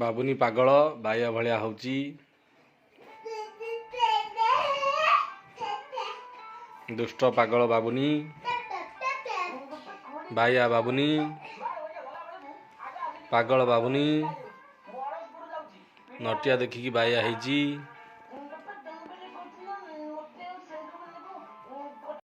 बाबुनी पागल बाया भलिया होची दुष्ट पागल बाबुनी बाया बाबुनी पागल बाबुनी नटिया देखिकी बाया ହେଇଛି।